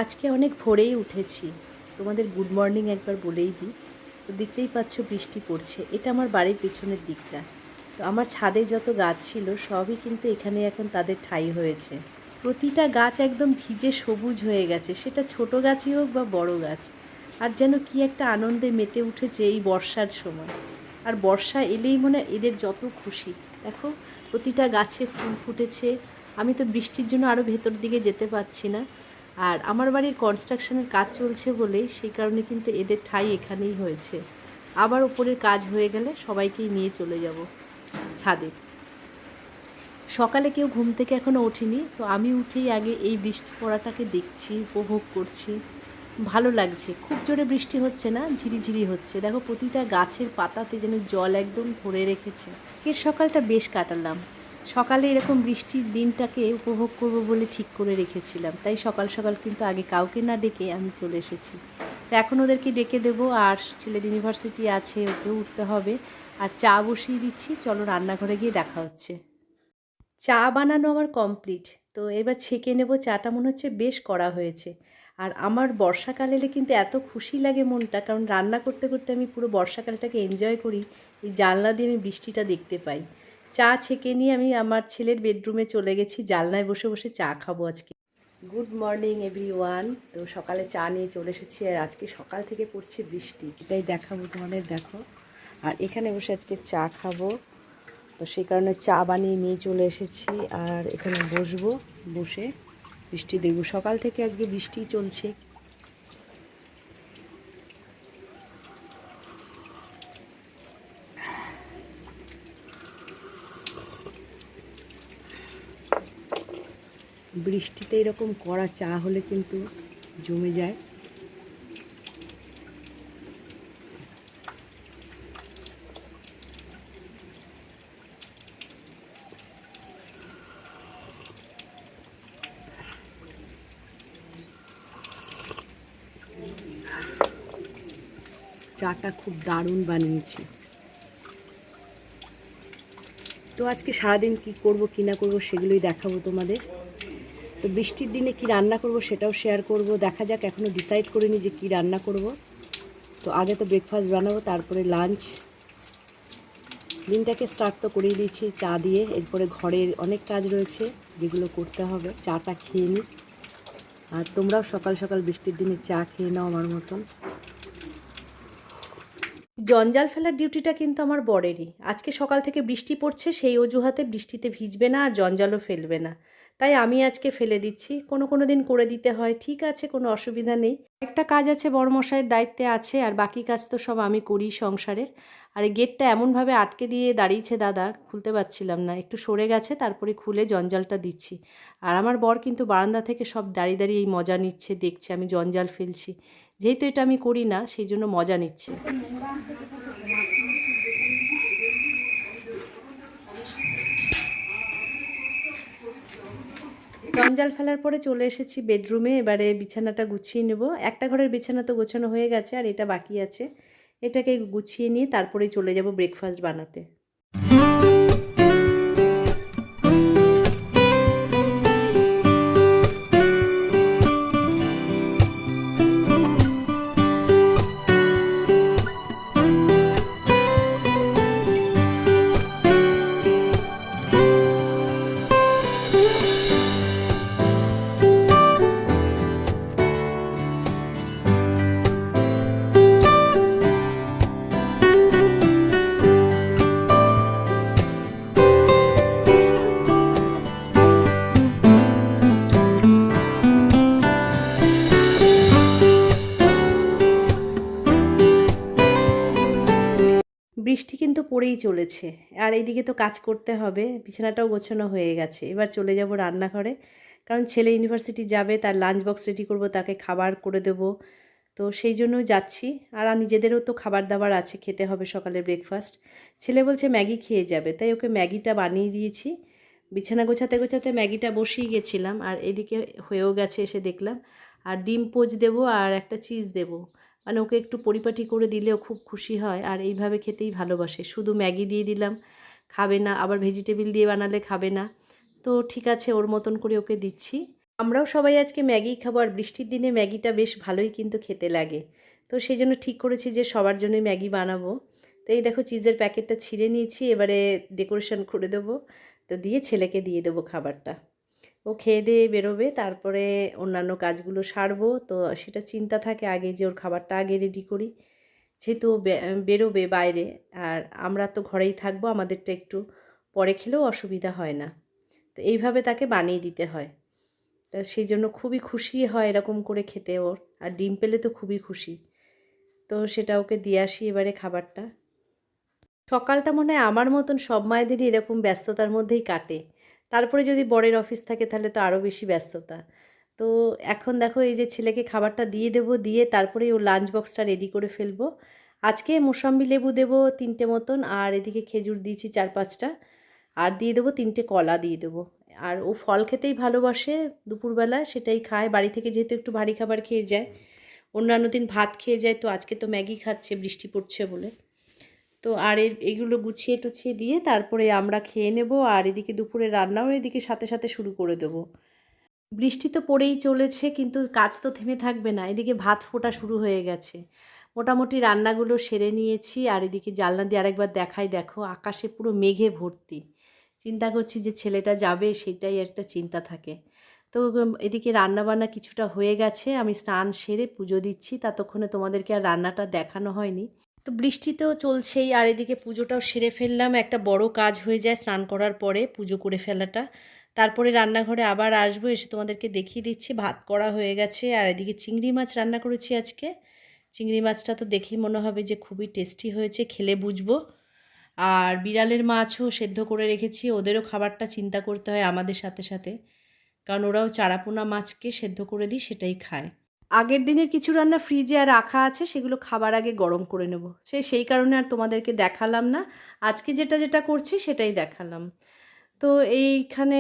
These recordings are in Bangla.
আজকে অনেক ভোরেই উঠেছি। তোমাদের গুড মর্নিং একবার বলেই দিই। তো দেখতেই পাচ্ছ বৃষ্টি পড়ছে। এটা আমার বাড়ির পেছনের দিকটা। তো আমার ছাদে যত গাছ ছিল সবই কিন্তু এখানে এখন তাদের ঠাঁই হয়েছে। প্রতিটা গাছ একদম ভিজে সবুজ হয়ে গেছে, সেটা ছোট গাছই হোক বা বড় গাছ। আর যেন কি একটা আনন্দে মেতে উঠেছে এই বর্ষার সময়। আর বর্ষা এলেই মনে হয় এদের যত খুশি। দেখো প্রতিটা গাছে ফুল ফুটেছে। আমি তো বৃষ্টির জন্য আরও ভেতর দিকে যেতে পারছি না। আর আমার বাড়ির কনস্ট্রাকশনের কাজ চলছে বলে সেই কারণে কিন্তু এদের ঠাঁই এখানেই হয়েছে। আবার উপরের কাজ হয়ে গেলে সবাইকেই নিয়ে চলে যাব ছাদে। সকালে কেউ ঘুম থেকে এখনও ওঠেনি, তো আমি উঠেই আগে এই বৃষ্টি পড়াটাকে দেখছি, উপভোগ করছি। ভালো লাগছে। খুব জোরে বৃষ্টি হচ্ছে না, ঝিরিঝিরি হচ্ছে। দেখো প্রতিটা গাছের পাতাতে যেন জল একদম ধরে রেখেছে। এর সকালটা বেশ কাটালাম। সকালে এরকম বৃষ্টির দিনটাকে উপভোগ করব বলে ঠিক করে রেখেছিলাম, তাই সকাল সকাল কিন্তু আগে কাউকে না ডেকে আমি চলে এসেছি। তো এখন ওদেরকে ডেকে দেবো, আর ছেলের ইউনিভার্সিটি আছে, ওকেও উঠতে হবে। আর চা বসিয়ে দিচ্ছি, চলো রান্নাঘরে গিয়ে দেখা হচ্ছে। চা বানানো আমার কমপ্লিট। তো এবার ছেঁকে নেব। চাটা মনে হচ্ছে বেশ করা হয়েছে। আর আমার বর্ষাকাল এলে কিন্তু এত খুশি লাগে মনটা, কারণ রান্না করতে করতে আমি পুরো বর্ষাকালটাকে এনজয় করি। এই জানলা দিয়ে আমি বৃষ্টিটা দেখতে পাই। চা ছেঁকে নিয়ে আমি আমার ছেলের বেডরুমে চলে গেছি, জানলায় বসে বসে চা খাবো আজকে। Good morning everyone. তো সকালে চা নিয়ে চলে এসেছি, আর আজকে সকাল থেকে পড়ছে বৃষ্টি, এটাই দেখাবো তোমাদের। দেখো, আর এখানে বসে আজকে চা খাবো। তো সেই কারণে চা বানিয়ে নিয়ে চলে এসেছি, আর এখানে বসবো, বসে বৃষ্টি দেখব। সকাল থেকে আজকে বৃষ্টি চলছে। বৃষ্টিতে এরকম কড়া চা হলে কিন্তু জমে যায়। চাটা খুব দারুণ বানিয়েছি। তো আজকে সারাদিন কি করব কি না করব সেগুলোই দেখাবো তোমাদের। তো বৃষ্টির দিনে কি রান্না করব সেটাও শেয়ার করব। দেখা যাক, এখনও ডিসাইড করিনি যে কি রান্না করব। তো আগে তো ব্রেকফাস্ট বানাবো, তারপরে লাঞ্চ। দিনটাকে স্টার্ট তো করেই দিয়েছি চা দিয়ে। এরপরে ঘরের অনেক কাজ রয়েছে যেগুলো করতে হবে। চাটা খেয়ে নিই। আর তোমরাও সকাল সকাল বৃষ্টির দিনে চা খেয়ে নাও আমার মতন। জঞ্জাল ফেলার ডিউটিটা কিন্তু আমার বরেরই। আজকে সকাল থেকে বৃষ্টি পড়ছে, সেই অজুহাতে বৃষ্টিতে ভিজবে না আর জঞ্জালও ফেলবে না। তাই আমি আজকে ফেলে দিচ্ছি। কোনো কোনো দিন করে দিতে হয়, ঠিক আছে, কোনো অসুবিধা নেই। একটা কাজ আছে বড়মশাইয়ের দায়িত্বে আছে, আর বাকি কাজ তো সব আমি করি সংসারের। আর এই গেটটা এমনভাবে আটকে দিয়ে দাঁড়িয়েছে দাদা, খুলতে পারছিলাম না, একটু সরে গেছে, তারপরে খুলে জঞ্জালটা দিচ্ছি। আর আমার বর কিন্তু বারান্দা থেকে সব দাঁড়িয়ে দাঁড়িয়ে এই মজা নিচ্ছে, দেখছে আমি জঞ্জাল ফেলছি। যেহেতু এটা আমি করি না, সেই জন্য মজা নিচ্ছে। জঞ্জাল ফেলার পরে চলে এসেছি বেডরুমে। এবারে বিছানাটা গুছিয়ে নেব। একটা ঘরের বিছানা তো গোছানো হয়ে গেছে, আর এটা বাকি আছে। এটাকে গুছিয়ে নিয়ে তারপরেই চলে যাব ব্রেকফাস্ট বানাতে। বৃষ্টি কিন্তু পড়েই চলেছে, আর এইদিকে তো কাজ করতে হবে। বিছানাটাও গোছানো হয়ে গেছে। এবার চলে যাব রান্নাঘরে, কারণ ছেলে ইউনিভার্সিটি যাবে, তার লাঞ্চ বক্স রেডি করব, তাকে খাবার করে দেব। তো সেই জন্য যাচ্ছি। আর নিজেদেরও তো খাবার দাবার আছে, খেতে হবে সকালে ব্রেকফাস্ট। ছেলে বলছে ম্যাগি খেয়ে যাবে, তাই ওকে ম্যাগিটা বানিয়ে দিয়েছি। বিছানা গোছাতে গোছাতে ম্যাগিটা বসিয়ে গেছিলাম, আর এদিকে হয়েও গেছে এসে দেখলাম। আর ডিম পোচ দেবো, আর একটা চিজ দেবো। মানে ওকে একটু পরিপাটি করে দিলেও খুব খুশি হয়, আর এইভাবে খেতেই ভালোবাসে। শুধু ম্যাগি দিয়ে দিলাম, খাবে না। আবার ভেজিটেবিল দিয়ে বানালে খাবে না। তো ঠিক আছে, ওর মতন করে ওকে দিচ্ছি। আমরাও সবাই আজকে ম্যাগি খাবো, আর বৃষ্টির দিনে ম্যাগিটা বেশ ভালোই কিন্তু খেতে লাগে। তো সেই জন্য ঠিক করেছি যে সবার জন্যই ম্যাগি বানাবো। তো এই দেখো চিজের প্যাকেটটা ছিঁড়ে নিয়েছি, এবারে ডেকোরেশন করে দেবো। তো দিয়ে ছেলেকে দিয়ে দেবো খাবারটা। ও খেয়ে দিয়ে বেরোবে, তারপরে অন্যান্য কাজগুলো সারবো। তো সেটা চিন্তা থাকে আগে যে ওর খাবারটা আগে রেডি করি, যেহেতু ও বেরোবে বাইরে, আর আমরা তো ঘরেই থাকবো, আমাদেরটা একটু পরে খেলেও অসুবিধা হয় না। তো এইভাবে তাকে বানিয়ে দিতে হয়। তা সেই জন্য খুবই খুশি হয় এরকম করে খেতে ওর, আর ডিম পেলে তো খুবই খুশি। তো সেটা ওকে দিয়ে আসি এবারে খাবারটা। সকালটা মনে হয় আমার মতন সব মায়েদেরই এরকম ব্যস্ততার মধ্যেই কাটে। তারপরে যদি বরের অফিস থাকে তাহলে তো আরও বেশি ব্যস্ততা। তো এখন দেখো এই যে ছেলেকে খাবারটা দিয়ে দেবো, দিয়ে তারপরেই ওর লাঞ্চ বক্সটা রেডি করে ফেলবো। আজকে মোসাম্বি লেবু দেবো 3টে মতন, আর এদিকে খেজুর দিয়েছি 4-5টা, আর দিয়ে দেবো 3টে কলা দিয়ে দেবো। আর ও ফল খেতেই ভালোবাসে, দুপুরবেলা সেটাই খায়। বাড়ি থেকে যেহেতু একটু ভারী খাবার খেয়ে যায়, অন্যান্য দিন ভাত খেয়ে যায়, তো আজকে তো ম্যাগি খাচ্ছে বৃষ্টি পড়ছে বলে। তো আর এগুলো গুছিয়ে টুছিয়ে দিয়ে তারপরে আমরা খেয়ে নেব, আর এদিকে দুপুরে রান্নাও এদিকে সাথে সাথে শুরু করে দেবো। বৃষ্টি তো পড়েই চলেছে, কিন্তু কাজ তো থেমে থাকবে না। এদিকে ভাত ফোটা শুরু হয়ে গেছে, মোটামুটি রান্নাগুলো সেরে নিয়েছি। আর এদিকে জানলা দিয়ে আরেকবার দেখাই, দেখো আকাশে পুরো মেঘে ভর্তি। চিন্তা করছি যে ছেলেটা যাবে, সেটাই একটা চিন্তা থাকে। তো এদিকে রান্নাবান্না কিছুটা হয়ে গেছে, আমি স্নান সেরে পুজো দিচ্ছি। ততক্ষণে তোমাদেরকে আর রান্নাটা দেখানো হয়নি। তো বৃষ্টি তো চলছেই, আর এদিকে পুজোটাও সেরে ফেললাম। একটা বড় কাজ হয়ে যায় স্নান করার পরে পুজো করে ফেলাটা। তারপরে রান্নাঘরে আবার আসবো, এসে তোমাদেরকে দেখিয়ে দিচ্ছি। ভাত করা হয়ে গেছে, আর এদিকে চিংড়ি মাছ রান্না করেছি আজকে। চিংড়ি মাছটা তো দেখেই মনে হবে যে খুবই টেস্টি হয়েছে, খেলে বুঝবো। আর বিড়ালের মাছও সেদ্ধ করে রেখেছি, ওদেরও খাবারটা চিন্তা করতে হয় আমাদের সাথে সাথে, কারণ ওরাও চারাপোনা মাছকে সেদ্ধ করে দিই, সেটাই খায়। আগের দিনের কিছু রান্না ফ্রিজে আর রাখা আছে, সেগুলো খাবার আগে গরম করে নেব। সেই কারণে আর তোমাদেরকে দেখালাম না। আজকে যেটা যেটা করছি সেটাই দেখালাম। তো এইখানে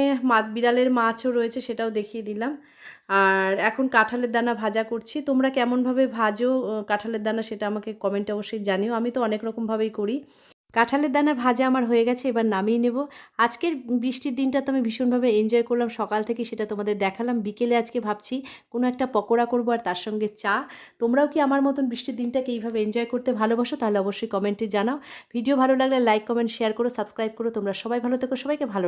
বিড়ালের মাছও রয়েছে, সেটাও দেখিয়ে দিলাম। আর এখন কাঁঠালের দানা ভাজা করছি। তোমরা কেমনভাবে ভাজো কাঁঠালের দানা, সেটা আমাকে কমেন্টে অবশ্যই জানিও। আমি তো অনেক রকমভাবেই করি। কাঁঠালের দানা ভাজা আমার হয়ে গেছে, এবার নামিয়ে নেব। আজকের বৃষ্টির দিনটা তো আমি ভীষণভাবে এনজয় করলাম, সকাল থেকে সেটা তোমাদের দেখালাম। বিকেলে আজকে ভাবছি কোনো একটা পকোড়া করবো, আর তার সঙ্গে চা। তোমরাও কি আমার মতন বৃষ্টির দিনটাকে এইভাবে এনজয় করতে ভালোবাসো? তাহলে অবশ্যই কমেন্টে জানাও। ভিডিও ভালো লাগলে লাইক, কমেন্ট, শেয়ার করো, সাবস্ক্রাইব করো। তোমরা সবাই ভালো থেকো, সবাইকে ভালো